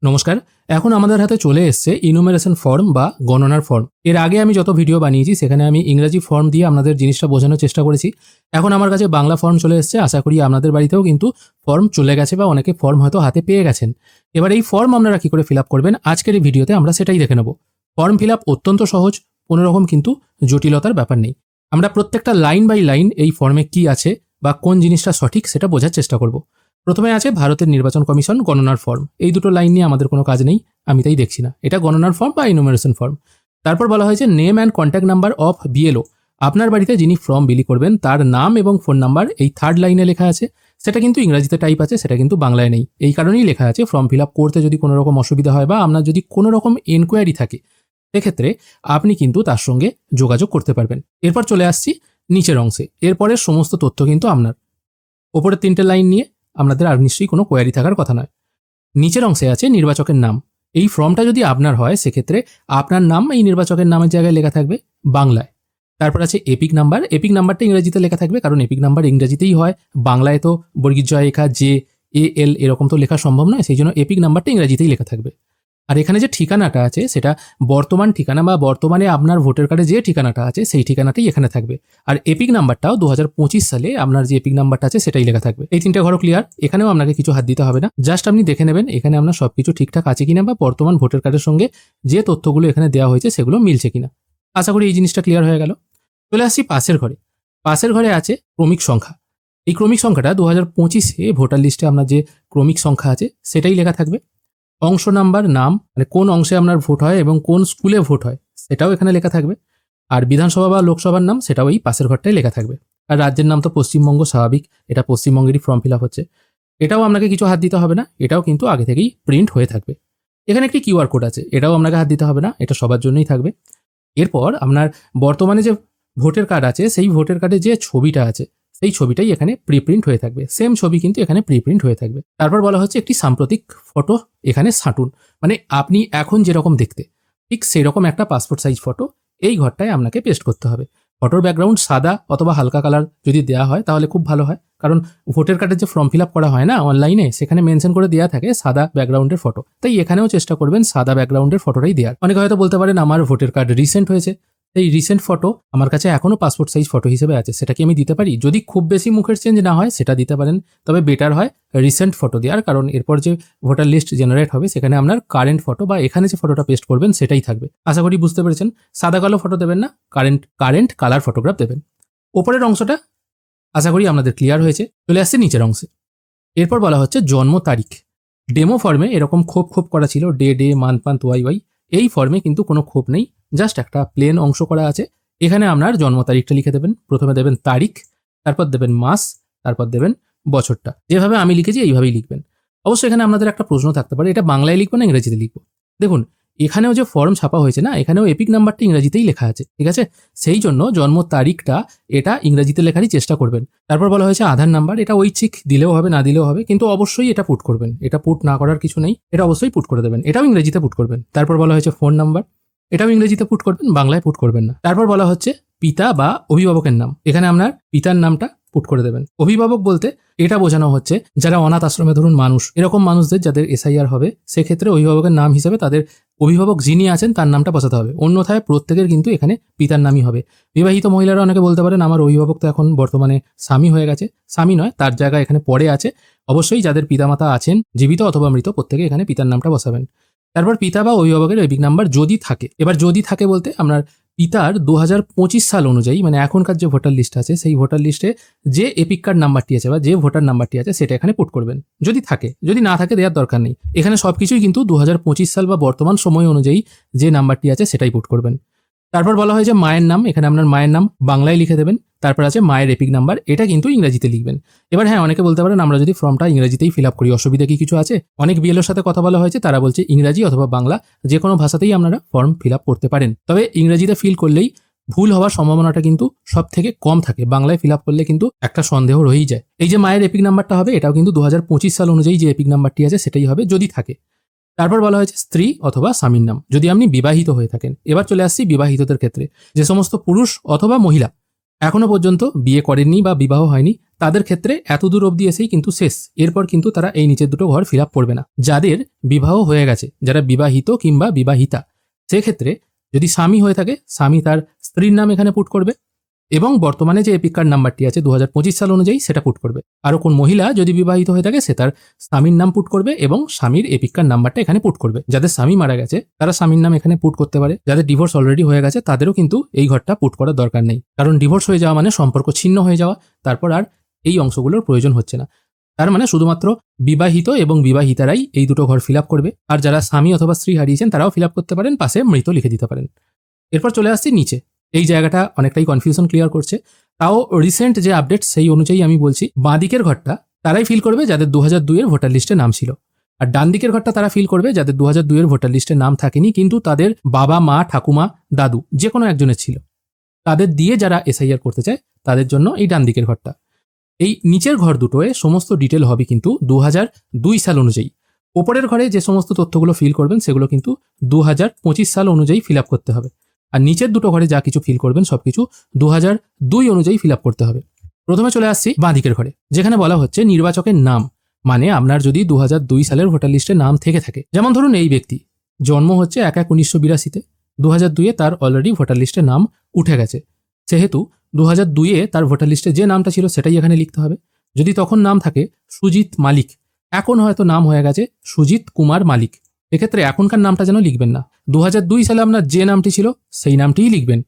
নমস্কার। এখন আমাদের হাতে চলে এসছে ইনুমেরেশন ফর্ম বা গণনার ফর্ম। এর আগে আমি যত ভিডিও বানিয়েছি সেখানে আমি ইংরাজি ফর্ম দিয়ে আপনাদের জিনিসটা বোঝানোর চেষ্টা করেছি। এখন আমার কাছে বাংলা ফর্ম চলে এসছে। আশা করি আপনাদের বাড়িতেও কিন্তু ফর্ম চলে গেছে বা অনেকে ফর্ম হয়তো হাতে পেয়ে গেছেন। এবার এই ফর্ম আপনারা কী করে ফিল আপ করবেন আজকের এই ভিডিওতে আমরা সেটাই দেখে নেব। ফর্ম ফিল আপ অত্যন্ত সহজ, কোনোরকম কিন্তু জটিলতার ব্যাপার নেই। আমরা প্রত্যেকটা লাইন বাই লাইন এই ফর্মে কি আছে বা কোন জিনিসটা সঠিক সেটা বোঝার চেষ্টা করব। প্রথমে আছে ভারতের নির্বাচন কমিশন গণনার ফর্ম। এই দুটো লাইন নিয়ে আমাদের কোনো কাজ নেই, আমি তাই দেখছি না। এটা গণনার ফর্ম বা ইনুমারেশন ফর্ম। তারপর বলা হয়েছে name and contact number of BLO. আপনার বাড়িতে যিনি ফর্ম বিলি করবেন তার নাম এবং ফোন নাম্বার এই থার্ড লাইনে লেখা আছে। সেটা কিন্তু ইংরাজিতে টাইপ আছে, সেটা কিন্তু বাংলায় নেই। এই কারণেই লেখা আছে ফর্ম ফিল আপ করতে যদি কোনো রকম অসুবিধা হয় বা আপনার যদি কোনো রকম এনকোয়ারি থাকে সেক্ষেত্রে আপনি কিন্তু তার সঙ্গে যোগাযোগ করতে পারবেন। এরপর চলে আসছি নিচের অংশে। এরপরের সমস্ত তথ্য কিন্তু আপনার। ওপরের তিনটে লাইন নিয়ে আপনাদের আর নিশ্চয়ই কোনো কোয়ারি থাকার কথা নয়। নিচের অংশে আছে নির্বাচকের নাম। এই ফর্মটা যদি আপনার হয় সেক্ষেত্রে আপনার নাম এই নির্বাচকের নামের জায়গায় লেখা থাকবে বাংলায়। তারপর আছে এপিক নাম্বার। এপিক নাম্বারটা ইংরেজিতে লেখা থাকবে, কারণ এপিক নাম্বার ইংরেজিতেই হয়। বাংলায় তো বর্গীয় জয় রেখা জে এ এল এরকম তো লেখা সম্ভব নয়, সেই জন্য এপিক নাম্বারটা ইংরেজিতেই লেখা থাকবে। আর এখানে যে ঠিকানাটা আছে সেটা বর্তমান ঠিকানা বা বর্তমানে আপনার ভোটার কার্ডে যে ঠিকানাটা আছে সেই ঠিকানাটাই এখানে থাকবে। আর এপিক নাম্বারটাও 2025 সালে আপনার যে এপিক নাম্বারটা আছে সেটাই লেখা থাকবে। এই তিনটে ঘর ক্লিয়ার। এখানেও আপনাকে কিছু হাত দিতে হবে না, জাস্ট আপনি দেখে নেবেন এখানে আপনার সবকিছু ঠিকঠাক আছে কিনা বা বর্তমান ভোটার কার্ডের সঙ্গে যে তথ্যগুলো এখানে দেওয়া হয়েছে সেগুলো মিলছে কিনা। আশা করি এই জিনিসটা ক্লিয়ার হয়ে গেল। চলে আসছি পাশের ঘরে। পাশের ঘরে আছে ক্রমিক সংখ্যা। এই ক্রমিক সংখ্যাটা 2025-এ ভোটার লিস্টে আপনার যে ক্রমিক সংখ্যা আছে সেটাই লেখা থাকবে। অংশ নাম্বার, নাম মানে কোন অংশে আপনার ভোট হয় এবং কোন স্কুলে ভোট হয় সেটাও এখানে লেখা থাকবে। আর বিধানসভা বা লোকসভার নাম সেটাও এই পাশের ঘরটাই লেখা থাকবে। আর রাজ্যের নাম তো পশ্চিমবঙ্গ, স্বাভাবিক, এটা পশ্চিমবঙ্গেরই ফর্ম ফিল আপ হচ্ছে। এটাও আপনাকে কিছু হাত দিতে হবে না, এটাও কিন্তু আগে থেকেই প্রিন্ট হয়ে থাকবে। এখানে একটি কিউআর কোড আছে, এটাও আপনাকে হাত দিতে হবে না, এটা সবার জন্যই থাকবে। এরপর আপনার বর্তমানে যে ভোটার কার্ড আছে সেই ভোটার কার্ডে যে ছবিটা আছে সেই ছবিটাই এখানে প্রিপ্রিন্ট হয়ে থাকবে। সেম ছবি কিন্তু এখানে প্রিপ্রিন্ট হয়ে থাকবে। তারপর বলা হচ্ছে একটি সাম্প্রতিক ফটো এখানে সাঁটুন, মানে আপনি এখন যেরকম দেখতে ঠিক সেই রকম একটা পাসপোর্ট সাইজ ফটো এই ঘরটায় আপনাকে পেস্ট করতে হবে। ফটোর ব্যাকগ্রাউন্ড সাদা অথবা হালকা কালার যদি দেওয়া হয় তাহলে খুব ভালো হয়, কারণ ভোটার কার্ডের যে ফর্ম ফিল আপ করা হয় না অনলাইনে, সেখানে মেনশন করে দেওয়া থাকে সাদা ব্যাকগ্রাউন্ডের ফটো। তাই এখানেও চেষ্টা করবেন সাদা ব্যাকগ্রাউন্ডের ফটোটাই দেওয়ার। অনেকে হয়তো বলতে পারেন আমার ভোটার কার্ড রিসেন্ট হয়েছে, এই রিসেন্ট ফটো আমার কাছে এখনও পাসপোর্ট সাইজ ফটো হিসেবে আছে, সেটা কি আমি দিতে পারি? যদি খুব বেশি মুখের চেঞ্জ না হয় সেটা দিতে পারেন, তবে বেটার হয় রিসেন্ট ফটো দেওয়ার, কারণ এরপর যে ভোটার লিস্ট জেনারেট হবে সেখানে আপনার কারেন্ট ফটো বা এখানে যে ফটোটা পেস্ট করবেন সেটাই থাকবে। আশা করি বুঝতে পেরেছেন। সাদা কালো ফটো দেবেন না, কারেন্ট কালার ফটোগ্রাফ দেবেন। ওপরের অংশটা আশা করি আপনাদের ক্লিয়ার হয়েছে। চলে আসছে নিচের অংশে। এরপর বলা হচ্ছে জন্ম তারিখ। ডেমো ফর্মে এরকম খোপ করা ছিল, ডে মান্থ ওয়াই। এই ফর্মে কিন্তু কোনো খোপ নেই, জাস্ট একটা প্লেন অংশ করা আছে। এখানে আপনার জন্ম তারিখটা লিখে দেবেন। প্রথমে দেবেন তারিখ, তারপর দেবেন মাস, তারপর দেবেন বছরটা। যেভাবে আমি লিখেছি এইভাবেই লিখবেন। অবশ্যই এখানে আপনাদের একটা প্রশ্ন থাকতে পারে, এটা বাংলায় লিখবো না ইংরেজিতে লিখবো? দেখুন, এখানেও যে ফর্ম ছাপা হয়েছে না, এখানেও এপিক নাম্বারটা ইংরেজিতেই লেখা আছে, ঠিক আছে? সেই জন্য জন্ম তারিখটা এটা ইংরেজিতে লেখারই চেষ্টা করবেন। তারপর বলা হয়েছে আধার নাম্বার। এটা ঐচ্ছিক, দিলেও হবে না দিলেও হবে, কিন্তু অবশ্যই এটা পুট করবেন। এটা পুট না করার কিছু নেই, এটা অবশ্যই পুট করে দেবেন। এটাও ইংরেজিতে পুট করবেন। তারপর বলা হয়েছে ফোন নাম্বার। এটাও ইংরেজিতে পুট করবেন, বাংলায় পুট করবেন না। তারপর বলা হচ্ছে পিতা বা অভিভাবকের নাম। এখানে আপনার পিতার নামটা পুট করে দেবেন। অভিভাবক বলতে এটা বোঝানো হচ্ছে যারা অনাথ আশ্রমে ধরুন মানুষ, এরকম মানুষদের যাদের এসআইআর হবে সেক্ষেত্রে অভিভাবকের নাম হিসেবে তাদের অভিভাবক যিনি আছেন তার নামটা বসাতে হবে। অন্যথায় প্রত্যেকের কিন্তু এখানে পিতার নামই হবে। বিবাহিত মহিলারা অনেকে বলতে পারেন আমার অভিভাবক তো এখন বর্তমানে স্বামী হয়ে গেছে। স্বামী নয়, তার জায়গা এখানে পড়ে আছে। অবশ্যই যাদের পিতামাতা আছেন জীবিত অথবা মৃত প্রত্যেকে এখানে পিতার নামটা বসাবেন। তারপর পিতা বা অভিভাবকের এপিক নাম্বার যদি থাকে। এবার যদি থাকে বলতে আপনার পিতার 2025 সাল অনুযায়ী, মানে এখনকার যে ভোটার লিস্ট আছে সেই ভোটার লিস্টে যে এপিক কার্ড নাম্বারটি আছে বা যে ভোটার নাম্বারটি আছে সেটা এখানে পুট করবেন যদি থাকে। যদি না থাকে দেওয়ার দরকার নেই। এখানে সবকিছুই কিন্তু 2025 সাল বা বর্তমান সময় অনুযায়ী যে নাম্বারটি আছে সেটাই পুট করবেন। তারপর বলা হয় যে মায়ের নাম। এখানে আপনার মায়ের নাম বাংলায় লিখে দেবেন। তারপর আছে মায়ের এপিক নাম্বার, এটা কিন্তু ইংরেজিতে লিখবেন। এবার হ্যাঁ, অনেকে বলতে পারেন আমরা যদি ফর্মটা ইংরেজিতেই ফিল আপ করি অসুবিধা কি কিছু আছে? অনেক বিএলওর সাথে কথা বলা হয়েছে, তারা বলছে ইংরাজি অথবা বাংলা যে কোনো ভাষাতেই আপনারা ফর্ম ফিল আপ করতে পারেন। তবে ইংরেজিতে ফিল করলেই ভুল হওয়ার সম্ভাবনাটা কিন্তু সব থেকে কম থাকে। বাংলায় ফিল আপ করলে কিন্তু একটা সন্দেহ রয়েই যায়। এই যে মায়ের এপিক নাম্বারটা হবে এটাও কিন্তু 2025 সাল অনুযায়ী যে এপিক নাম্বারটি আছে সেটাই হবে যদি থাকে। তারপর বলা হয়েছে স্ত্রী অথবা স্বামীর নাম যদি আপনি বিবাহিত হয়ে থাকেন। এবার চলে আসছি বিবাহিতদের ক্ষেত্রে। যে সমস্ত পুরুষ অথবা মহিলা এখনো পর্যন্ত বিয়ে করেননি বা বিবাহ হয়নি তাদের ক্ষেত্রে এতদূর অবধি এসেই কিন্তু শেষ। এরপর কিন্তু তারা এই নিচের দুটো ঘর ফিল আপ করবে না। যাদের বিবাহ হয়ে গেছে, যারা বিবাহিত কিংবা বিবাহিতা, সেক্ষেত্রে যদি স্বামী হয়ে থাকে স্বামী তার স্ত্রীর নাম এখানে পুট করবে এবং বর্তমানে যে এপিক কার্ড নাম্বারটি আছে 2025 সাল অনুযায়ী সেটা পুট করবে। আরও কোন মহিলা যদি বিবাহিত হয়ে থাকে সে তার স্বামীর নাম পুট করবে এবং স্বামীর এপিক কার্ড নাম্বারটা এখানে পুট করবে। যাদের স্বামী মারা গেছে তারা স্বামীর নাম এখানে পুট করতে পারে। যাদের ডিভোর্স অলরেডি হয়ে গেছে তাদেরও কিন্তু এই ঘরটা পুট করার দরকার নেই, কারণ ডিভোর্স হয়ে যাওয়া মানে সম্পর্ক ছিন্ন হয়ে যাওয়া, তারপর আর এই অংশগুলোর প্রয়োজন হচ্ছে না। তার মানে শুধুমাত্র বিবাহিত এবং বিবাহিতারাই এই দুটো ঘর ফিল আপ করবে, আর যারা স্বামী অথবা স্ত্রী হারিয়েছেন তারাও ফিল আপ করতে পারেন, পাশে মৃত লিখে দিতে পারেন। এরপর চলে আসছি নিচে। এই জায়গাটা অনেকটাই কনফিউশন ক্লিয়ার করছে, তাও রিসেন্ট যে আপডেট সেই অনুযায়ী আমি বলছি। বাঁ দিকের ঘরটা তারাই ফিল করবে যাদের 2002 এর ভোটার লিস্টে নাম ছিল, আর ডান দিকের ঘরটা তারা ফিল করবে যাদের 2002 এর ভোটার লিস্টে নাম থাকেনি কিন্তু তাদের বাবা, মা, ঠাকুমা, দাদু যে কোনো একজনের ছিল। তাদের দিয়ে যারা এসআইআর করতে চায় তাদের জন্য এই ডান দিকের ঘরটা। এই নিচের ঘর দুটোয় সমস্ত ডিটেল হবে কিন্তু 2002 সাল অনুযায়ী। ওপরের ঘরে যে সমস্ত তথ্যগুলো ফিল করবেন সেগুলো কিন্তু 2025 সাল অনুযায়ী ফিল আপ করতে হবে, আর নিচের দুটো ঘরে যা কিছু ফিল করবেন সবকিছু 2002 অনুযায়ী ফিল আপ করতে হবে। প্রথমে চলে আসছি বাঁ দিকের ঘরে, যেখানে বলা হচ্ছে নির্বাচকের নাম। মানে আপনার যদি 2002 সালের ভোটার লিস্টে নাম থেকে থাকে, যেমন ধরুন এই ব্যক্তি জন্ম হচ্ছে 1/1/1982-তে, 2002-এ তার অলরেডি ভোটার লিস্টে নাম উঠে গেছে, সেহেতু 2002-এ তার ভোটার লিস্টে যে নামটা ছিল সেটাই এখানে লিখতে হবে। যদি তখন নাম থাকে সুজিত মালিক, এখন হয়তো নাম হয়ে গেছে সুজিত কুমার মালিক, এক্ষেত্রে এখনকার নামটা যেন লিখবেন না। 2002 সালে আপনার যে নামটি ছিল সেই নামটিই লিখবেন,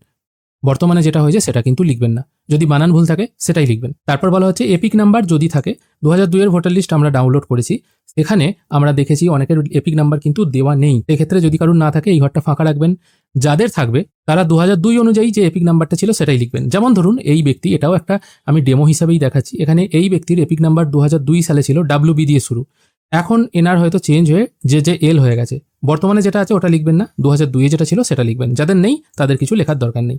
বর্তমানে যেটা হয়েছে সেটা কিন্তু লিখবেন না। যদি বানান ভুল থাকে সেটাই লিখবেন। তারপর বলা হচ্ছে এপিক নাম্বার যদি থাকে। 2002 এর ভোটার লিস্ট আমরা ডাউনলোড করেছি, এখানে আমরা দেখেছি অনেকের এপিক নাম্বার কিন্তু দেওয়া নেই, এক্ষেত্রে যদি কারোর না থাকে এই ঘরটা ফাঁকা রাখবেন। যাদের থাকবে তারা 2002 অনুযায়ী যে এপিক নাম্বারটা ছিল সেটাই লিখবেন। যেমন ধরুন এই ব্যক্তি, এটাও একটা আমি ডেমো হিসাবেই দেখাচ্ছি। এখানে এই ব্যক্তির এপিক নাম্বার 2002 সালে ছিল WB দিয়ে শুরু, এখন এনার হয়তো চেঞ্জ হয়ে JJL হয়ে গেছে। বর্তমানে যেটা আছে ওটা লিখবেন না, 2002-এ যেটা ছিল সেটা লিখবেন। যাদের নেই তাদের কিছু লেখার দরকার নেই।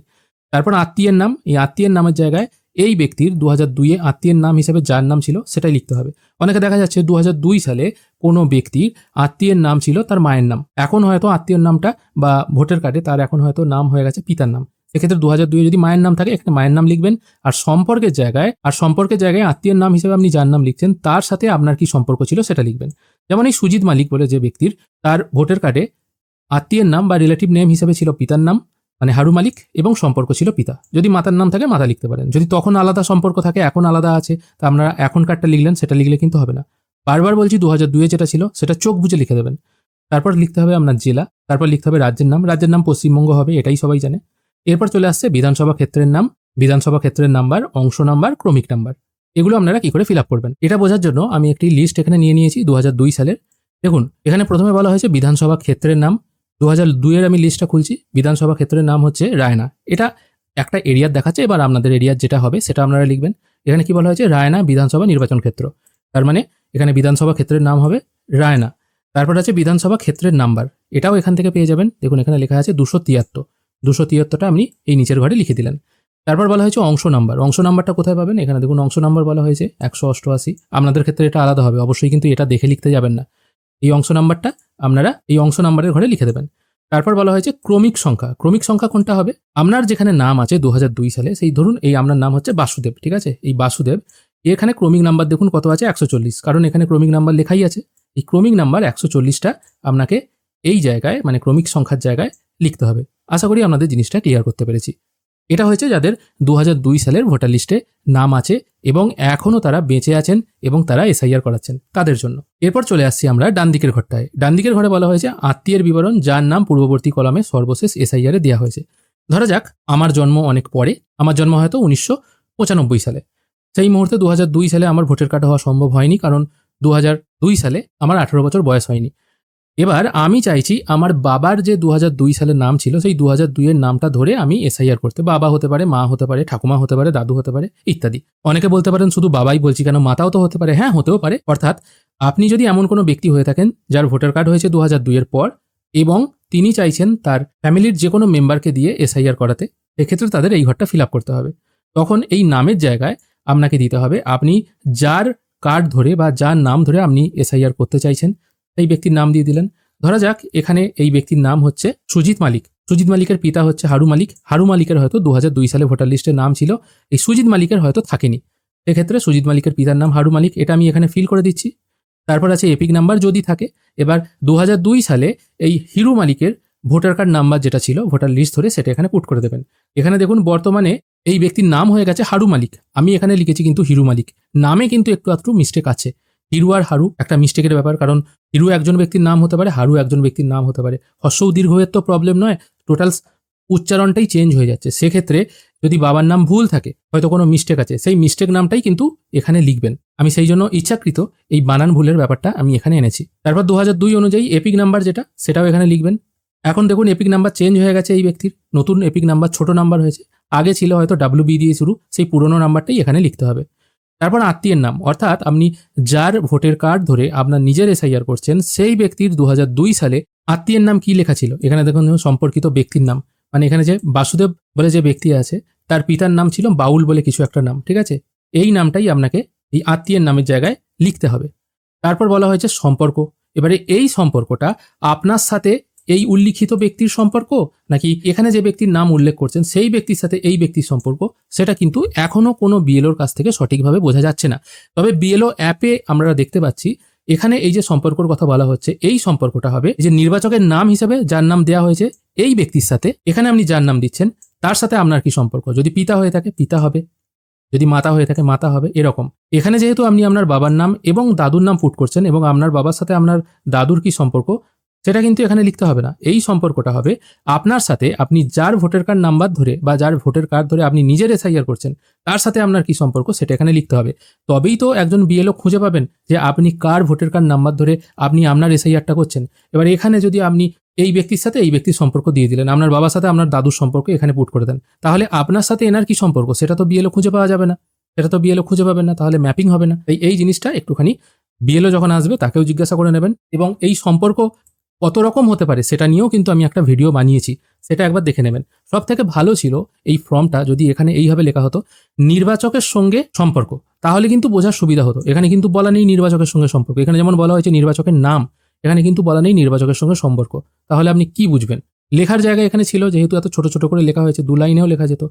তারপর আত্মীয়ের নাম, এই আত্মীয়ের নামের জায়গায় এই ব্যক্তির 2002-এ আত্মীয়ের নাম হিসেবে যার নাম ছিল সেটাই লিখতে হবে। অনেকে দেখা যাচ্ছে 2002 সালে কোনো ব্যক্তির আত্মীয়ের নাম ছিল তার মায়ের নাম, এখন হয়তো আত্মীয়ের নামটা বা ভোটার কার্ডে তার এখন হয়তো নাম হয়ে গেছে পিতার নাম। সেক্ষেত্রে 2002-এ যদি মায়ের নাম থাকে এখানে মায়ের নাম লিখবেন, আর সম্পর্কের জায়গায় আত্মীয়ের নাম হিসেবে আপনি যার নাম লিখছেন তার সাথে আপনার কি সম্পর্ক ছিল সেটা লিখবেন। যেমন এই সুজিত মালিক বলে যে ব্যক্তির, তার ভোটার কার্ডে আত্মীয়ের নাম বা রিলেটিভ নেম হিসেবে ছিল পিতার নাম, মানে হারু মালিক, এবং সম্পর্ক ছিল পিতা। যদি মাতার নাম থাকে মাতা লিখতে পারেন। যদি তখন আলাদা সম্পর্ক থাকে এখন আলাদা আছে, তা আপনারা এখনকারটা লিখলেন, সেটা লিখলে কিন্তু হবে না। বারবার বলছি 2002-এ যেটা ছিল সেটা চোখ বুঝে লিখে দেবেন। তারপর লিখতে হবে আপনার জেলা, তারপর লিখতে হবে রাজ্যের নাম। রাজ্যের নাম পশ্চিমবঙ্গ হবে, এটাই সবাই জানে। এরপর চলে আসছে বিধানসভা ক্ষেত্রের নাম, বিধানসভা ক্ষেত্রের নাম্বার, অংশ নাম্বার, ক্রমিক নাম্বার। এগুলো আপনারা কি করে ফিল আপ করবেন এটা বোঝার জন্য আমি একটি লিস্ট এখানে নিয়ে নিয়েছি 2002 সালের। দেখুন এখানে প্রথমে বলা হয়েছে বিধানসভা ক্ষেত্রের নাম। 2002-এর আমি লিস্টটা খুলছি। বিধানসভা ক্ষেত্রের নাম হচ্ছে রায়না। এটা একটা এরিয়ার দেখাচ্ছে, এবার আপনাদের এরিয়ার যেটা হবে সেটা আপনারা লিখবেন। এখানে কি বলা হয়েছে, রায়না বিধানসভা নির্বাচন ক্ষেত্র, তার মানে এখানে বিধানসভা ক্ষেত্রের নাম হবে রায়না। তারপর আছে বিধানসভা ক্ষেত্রের নাম্বার, এটাও এখান থেকে পেয়ে যাবেন। দেখুন এখানে লেখা আছে 273, 273টা আপনি এই নিচের ঘরে লিখে দিলেন। তারপর বলা হয়েছে অংশ নাম্বার। অংশ নাম্বারটা কোথায় পাবেন, এখানে দেখুন অংশ নাম্বার বলা হয়েছে 188। আপনাদের ক্ষেত্রে এটা আলাদা হবে, অবশ্যই কিন্তু এটা দেখে লিখতে যাবেন না। এই অংশ নাম্বারটা আপনারা এই অংশ নাম্বারের ঘরে লিখে দেবেন। তারপর বলা হয়েছে ক্রমিক সংখ্যা। ক্রমিক সংখ্যা কোনটা হবে, আপনার যেখানে নাম আছে 2002 সালে, সেই ধরুন এই আপনার নাম হচ্ছে বাসুদেব, ঠিক আছে, এই বাসুদেব, এখানে ক্রমিক নাম্বার দেখুন কত আছে, 140, কারণ এখানে ক্রমিক নাম্বার লেখাই আছে। এই ক্রমিক নাম্বার 140টা আপনাকে এই জায়গায় মানে ক্রমিক সংখ্যার জায়গায় লিখতে হবে। আশা করি আপনাদের জিনিসটা ক্লিয়ার করতে পেরেছি। এটা হয়েছে যাদের 2002 সালের ভোটার লিস্টে নাম আছে এবং এখনও তারা বেঁচে আছেন এবং তারা এসআইআর করাচ্ছেন তাদের জন্য। এরপর চলে আসছি আমরা ডান দিকের ঘরটায়। ডান দিকের ঘরে বলা হয়েছে আত্মীয়ের বিবরণ যার নাম পূর্ববর্তী কলামে সর্বশেষ এসআইআরে দেওয়া হয়েছে। ধরা যাক আমার জন্ম অনেক পরে, আমার জন্ম হয়তো 1995 সালে। সেই মুহূর্তে 2002 সালে আমার ভোটার কার্ড হওয়া সম্ভব হয়নি, কারণ 2002 সালে আমার 18 বছর বয়স হয়নি। এবার আমি চাইছি আমার বাবার যে 2002 সালের নাম ছিল সেই 2002 এর নামটা ধরে আমি এসআইআর করতে। বাবা হতে পারে, মা হতে পারে, ঠাকুমা হতে পারে, দাদু হতে পারে ইত্যাদি। অনেকে বলতে পারেন শুধু বাবাই বলছি কেন, মাতাও তো হতে পারে। হ্যাঁ, হতেও পারে। অর্থাৎ আপনি যদি এমন কোনো ব্যক্তি হয়ে থাকেন যার ভোটার কার্ড হয়েছে 2002 এর পর এবং তিনি চাইছেন তার ফ্যামিলির যে কোনো মেম্বারকে দিয়ে এসআইআর করাতে, এক্ষেত্রে তাদের এই ঘরটা ফিল আপ করতে হবে। তখন এই নামের জায়গায় আপনাকে দিতে হবে আপনি যার কার্ড ধরে বা যার নাম ধরে আপনি এসআইআর করতে চাইছেন সেই ব্যক্তির নাম দিয়ে দিলেন। ধরা যাক এখানে এই ব্যক্তির নাম হচ্ছে সুজিত মালিক। সুজিত মালিকের পিতা হচ্ছে হারু মালিক। হারু মালিকের হয়তো 2002 সালে ভোটার লিস্টে নাম ছিল, এই সুজিত মালিকের হয়তো থাকেনি। এক্ষেত্রে সুজিত মালিকের পিতার নাম হারু মালিক, এটা আমি এখানে ফিল করে দিচ্ছি। তারপর আছে এপিক নাম্বার যদি থাকে। এবার 2002 সালে এই হিরু মালিকের ভোটার কার্ড নাম্বার যেটা ছিল ভোটার লিস্ট ধরে সেটা এখানে পুট করে দেবেন। এখানে দেখুন বর্তমানে এই ব্যক্তির নাম হয়ে গেছে হারু মালিক, আমি এখানে লিখেছি কিন্তু হিরু মালিক। নামে কিন্তু একটু আধটু মিস্টেক আছে, হিরু আর হারু একটা মিস্টেকের ব্যাপার, কারণ হিরু একজন ব্যক্তির নাম হতে পারে, হারু একজন ব্যক্তির নাম হতে পারে। হ্রস্ব ও দীর্ঘয়ের তো প্রবলেম নয়, টোটাল উচ্চারণটাই চেঞ্জ হয়ে যাচ্ছে। সেক্ষেত্রে যদি বাবার নাম ভুল থাকে, হয়তো কোনো মিস্টেক আছে, সেই মিস্টেক নামটাই কিন্তু এখানে লিখবেন। আমি সেই জন্য ইচ্ছাকৃত এই বানান ভুলের ব্যাপারটা আমি এখানে এনেছি। তারপর 2002 অনুযায়ী এপিক নাম্বার যেটা, সেটাও এখানে লিখবেন। এখন দেখুন এপিক নাম্বার চেঞ্জ হয়ে গেছে এই ব্যক্তির, নতুন এপিক নাম্বার ছোট নাম্বার হয়েছে। আগে ছিল হয়তো WB দিয়ে শুরু, সেই পুরনো নাম্বারটাই এখানে লিখতে হবে। তারপর আত্মীয়ের নাম, অর্থাৎ আপনি যার ভোটের কার্ড ধরে আপনার নিজের এসআইআর করছেন, সেই ব্যক্তির 2002 সালে আত্মীয়ের নাম কি লেখা ছিল। এখানে দেখুন সম্পর্কিত ব্যক্তির নাম, মানে এখানে যে বাসুদেব বলে যে ব্যক্তি আছে তার পিতার নাম ছিল বাউল বলে কিছু একটা নাম, ঠিক আছে। এই নামটাই আপনাকে এই আত্মীয়ের নামের জায়গায় লিখতে হবে। তারপর বলা হয়েছে সম্পর্ক। এবারে এই সম্পর্কটা আপনার সাথে এই উল্লিখিত ব্যক্তির সম্পর্ক, নাকি এখানে যে ব্যক্তির নাম উল্লেখ করছেন সেই ব্যক্তির সাথে এই ব্যক্তির সম্পর্ক, সেটা কিন্তু এখনো কোনো বিএলওর কাছ থেকে সঠিকভাবে বোঝা যাচ্ছে না। তবে বিএলও অ্যাপে আমরা দেখতে পাচ্ছি এখানে এই যে সম্পর্কর কথা বলা হচ্ছে, এই সম্পর্কটা হবে যে নির্বাচকের নাম হিসেবে যার নাম দেওয়া হয়েছে এই ব্যক্তির সাথে, এখানে আপনি যার নাম দিচ্ছেন তার সাথে আপনার কি সম্পর্ক। যদি পিতা হয়ে থাকে পিতা হবে, যদি মাতা হয়ে থাকে মাতা হবে, এরকম। এখানে যেহেতু আপনি আপনার বাবার নাম এবং দাদুর নাম পুট করছেন, এবং আপনার বাবার সাথে আপনার দাদুর কি সম্পর্ক সেটা কিন্তু এখানে লিখতে হবে না। এই সম্পর্কটা হবে আপনার সাথে আপনি যার ভোটার কার্ড নাম্বার ধরে বা যার ভোটার কার্ড ধরে আপনি নিজের এসআইআর করছেন তার সাথে আপনার কি সম্পর্ক সেটা এখানে লিখতে হবে। তবেই তো একজন বিএলও খুঁজে পাবেন যে আপনি কার ভোটার কার্ড নাম্বার ধরে আপনি আপনার এসআইআরটা করছেন। এবার এখানে যদি আপনি এই ব্যক্তির সাথে এই ব্যক্তির সম্পর্ক দিয়ে দিলেন, আপনার বাবার সাথে আপনার দাদুর সম্পর্ক এখানে পুট করে দেন, তাহলে আপনার সাথে এনার কি সম্পর্ক সেটা তো বিএলও খুঁজে পাওয়া যাবে না, সেটা তো বিএলও খুঁজে পাবেন না, তাহলে ম্যাপিং হবে না। এই জিনিসটা একটুখানি বিএলও যখন আসবে তাকেও জিজ্ঞাসা করে নেবেন। এবং এই সম্পর্ক কত রকম হতে পারে সেটা নিয়েও কিন্তু আমি একটা ভিডিও বানিয়েছি, সেটা একবার দেখে নেবেন। সব থেকে ভালো ছিল এই ফর্মটা যদি এখানে এইভাবে লেখা হতো নির্বাচকের সঙ্গে সম্পর্ক, তাহলে কিন্তু বোঝার সুবিধা হতো। এখানে কিন্তু বলা নেই নির্বাচকের সঙ্গে সম্পর্ক, এখানে যেমন বলা হয়েছে নির্বাচকের নাম, এখানে কিন্তু বলা নেই নির্বাচকের সঙ্গে সম্পর্ক, তাহলে আপনি কি বুঝবেন। লেখার জায়গা এখানে ছিল, যেহেতু এত ছোট ছোট করে লেখা হয়েছে 2 লাইনেও লেখা যেত।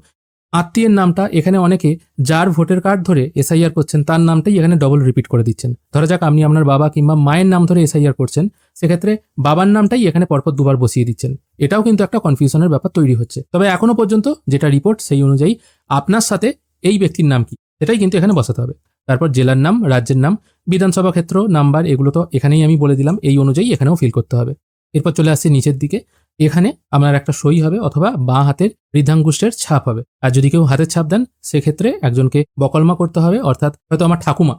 আত্মীয়ের নামটা এখানে অনেকে যার ভোটার কার্ড ধরে এসআইআর করছেন তার নামটাই এখানে ডবল রিপিট করে দিচ্ছেন। ধরা যাক আপনি আপনার বাবা কিংবা মায়ের নাম ধরে এসআইআর করছেন, সেক্ষেত্রে বাবার নামটাই এখানে পরপর 2বার বসিয়ে দিচ্ছেন। এটাও কিন্তু একটা কনফিউশনের ব্যাপার তৈরি হচ্ছে। তবে এখনো পর্যন্ত যেটা রিপোর্ট সেই অনুযায়ী আপনার সাথে এই ব্যক্তির নাম কি সেটাই কিন্তু এখানে বসাতে হবে। তারপর জেলার নাম, রাজ্যের নাম, বিধানসভা ক্ষেত্র নাম্বার, এগুলো তো এখানেই আমি বলে দিলাম, এই অনুযায়ী এখানেও ফিল করতে হবে। এরপর চলে আসছে নিচের দিকে, এখানে আপনার একটা সই হবে অথবা বাঁ হাতের বৃদ্ধাঙ্গুষ্ঠের ছাপ হবে। আর যদি কেউ হাতের ছাপ দেন সেক্ষেত্রে একজনকে বকলমা করতে হবে, অর্থাৎ হয়তো আমার ঠাকুমা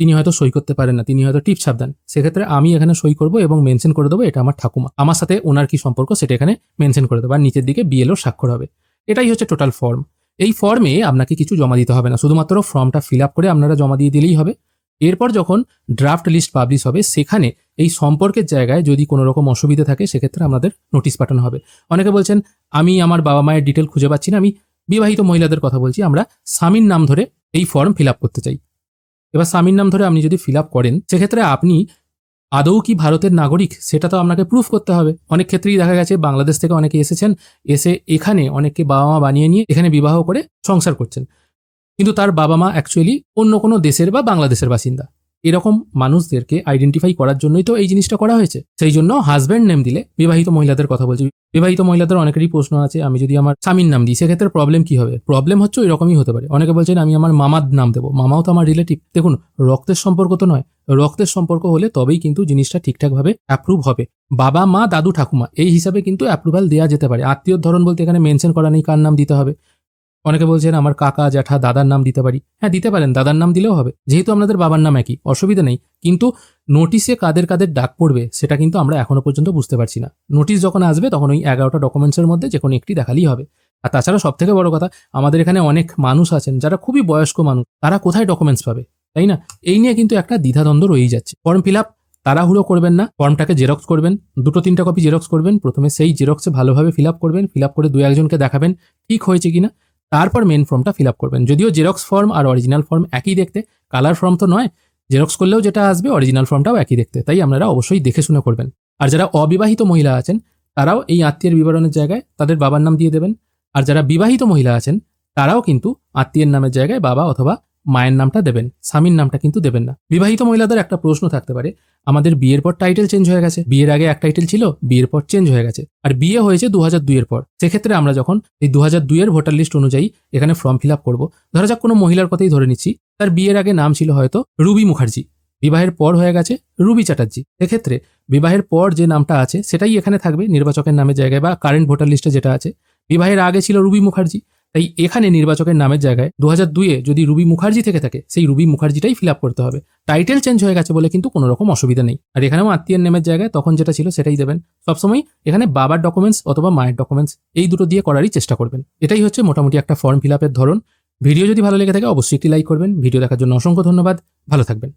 তিনি হয়তো সই করতে পারেন না, তিনি হয়তো টিপ ছাপ দেন, সেক্ষেত্রে আমি এখানে সই করব এবং মেনশন করে দেবো এটা আমার ঠাকুমা, আমার সাথে ওনার কি সম্পর্ক সেটা এখানে মেনশন করে দেবো। আর নিচের দিকে বিএলও স্বাক্ষর হবে। এটাই হচ্ছে টোটাল ফর্ম। এই ফর্মে আপনাকে কিছু জমা দিতে হবে না, শুধুমাত্র ফর্মটা ফিল আপ করে আপনারা জমা দিয়ে দিলেই হবে। এরপর যখন ড্রাফট লিস্ট পাবলিশ হবে সেখানে এই সম্পর্কের জায়গায় যদি কোনো রকম অসুবিধা থাকে সেক্ষেত্রে আমাদের নোটিশ পাঠানো হবে। অনেকে বলছেন আমি আমার বাবা মায়ের ডিটেল খুঁজে পাচ্ছি না, আমি বিবাহিত মহিলাদের কথা বলছি, আমরা স্বামীর নাম ধরে এই ফর্ম ফিল আপ করতে চাই। এবার স্বামীর নাম ধরে আপনি যদি ফিল আপ করেন সেক্ষেত্রে আপনি আদৌ কি ভারতের নাগরিক সেটা তো আপনাকে প্রুফ করতে হবে। অনেক ক্ষেত্রেই দেখা গেছে বাংলাদেশ থেকে অনেকে এসেছেন, এসে এখানে অনেককে বাবা মা বানিয়ে নিয়ে এখানে বিবাহ করে সংসার করছেন, কিন্তু তার বাবা মা অ্যাকচুয়ালি অন্য কোনো দেশের বা বাংলাদেশের বাসিন্দা। এরকম মানুষদেরকে আইডেন্টিফাই করার জন্যই তো এই জিনিসটা করা হয়েছে। সেই জন্য হাজব্যান্ড নেম দিলে, বিবাহিত মহিলাদের কথা বলছি, বিবাহিত মহিলাদের অনেকেরই প্রশ্ন আছে আমি যদি আমার স্বামীর নাম দিই সেক্ষেত্রে প্রবলেম কি হবে। প্রবলেম হচ্ছে এরকমই হতে পারে। অনেকে বলছেন আমি আমার মামার নাম দেবো, মামাও তো আমার রিলেটিভ। দেখুন রক্তের সম্পর্ক তো নয়, রক্তের সম্পর্ক হলে তবেই কিন্তু জিনিসটা ঠিকঠাকভাবে অ্যাপ্রুভ হবে। বাবা মা দাদু ঠাকুমা এই হিসাবে কিন্তু অ্যাপ্রুভাল দেওয়া যেতে পারে। আত্মীয়র ধরন বলতে এখানে মেনশন করা নেই কার নাম দিতে হবে। অনেকে বলছেন আমার কাকা জ্যাঠা দাদার নাম দিতে পারি, হ্যাঁ দিতে পারেন, দাদার নাম দিলেও হবে, যেহেতু আপনাদের বাবার নাম একই, অসুবিধা নেই। কিন্তু নোটিশে কাদের কাদের ডাক পড়বে সেটা কিন্তু আমরা এখনো পর্যন্ত বুঝতে পারছি না। নোটিশ যখন আসবে তখন ওই 11টা ডকুমেন্টসের মধ্যে যে কোনো একটি দেখালেই হবে। আর তাছাড়া সব থেকে বড় কথা, আমাদের এখানে অনেক মানুষ আছেন যারা খুবই বয়স্ক মানুষ, তারা কোথায় ডকুমেন্টস পাবে, তাই না? এই নিয়ে কিন্তু একটা দ্বিধাদ্বন্দ্ব রয়েই যাচ্ছে। ফর্ম ফিল আপ তাড়াহুড়ো করবেন না, ফর্মটাকে জেরক্স করবেন, 2-3টা কপি জেরক্স করবেন, প্রথমে সেই জেরক্সে ভালোভাবে ফিল আপ করবেন, ফিল আপ করে 2-1জনকে দেখাবেন ঠিক হয়েছে কিনা, তারপর মেন ফর্মটা ফিল আপ করবেন। যদিও জেরক্স ফর্ম আর অরিজিনাল ফর্ম একই দেখতে, কালার ফর্ম তো নয়, জেরক্স করলেও যেটা আসবে অরিজিনাল ফর্মটাও একই দেখতে, তাই আপনারা অবশ্যই দেখে শুনে করবেন। আর যারা অবিবাহিত মহিলা আছেন তারাও এই আত্মীয়ের বিবরণের জায়গায় তাদের বাবার নাম দিয়ে দেবেন। আর যারা বিবাহিত মহিলা আছেন তারাও কিন্তু আত্মীয়ের নামের জায়গায় বাবা অথবা মায়ের নামটা দেবেন, স্বামীর নামটা কিন্তু দেবেন না। বিবাহিত মহিলাদের একটা প্রশ্ন থাকতে পারে, আমাদের বিয়ের পর টাইটেল চেঞ্জ হয়ে গেছে, বিয়ের আগে এক টাইটেল ছিল, বিয়ের পর চেঞ্জ হয়ে গেছে, আর বিয়ে হয়েছে 2002 এর পর। সেক্ষেত্রে আমরা যখন এই 2002 এর ভোটার লিস্ট অনুযায়ী এখানে ফর্ম ফিল আপ করবো, ধরা যাক কোনো মহিলার কথাই ধরে নিচ্ছি, তার বিয়ের আগে নাম ছিল হয়তো রুবি মুখার্জি, বিবাহের পর হয়ে গেছে রুবি চ্যাটার্জি। সেক্ষেত্রে বিবাহের পর যে নামটা আছে সেটাই এখানে থাকবে নির্বাচকের নামের জায়গায় বা কারেন্ট ভোটার লিস্টে যেটা আছে। বিবাহের আগে ছিল রুবি মুখার্জি, তাই এখানে নির্বাচকের নামের জায়গায় 2002-এ যদি রুবি মুখার্জি থেকে থাকে সেই রুবি মুখার্জিটাই ফিল আপ করতে হবে। টাইটেল চেঞ্জ হয়ে গেছে বলে কিন্তু কোনো রকম অসুবিধা নেই। আর এখানেও আত্মীয়ের নামের জায়গায় তখন যেটা ছিল সেটাই দেবেন। সবসময় এখানে বাবার ডকুমেন্টস অথবা মায়ের ডকুমেন্টস এই দুটো দিয়ে করারই চেষ্টা করবেন। এটাই হচ্ছে মোটামুটি একটা ফর্ম ফিল আপের ধরন। ভিডিও যদি ভালো লেগে থাকে অবশ্যই একটি লাইক করবেন। ভিডিও দেখার জন্য অসংখ্য ধন্যবাদ। ভালো থাকবেন।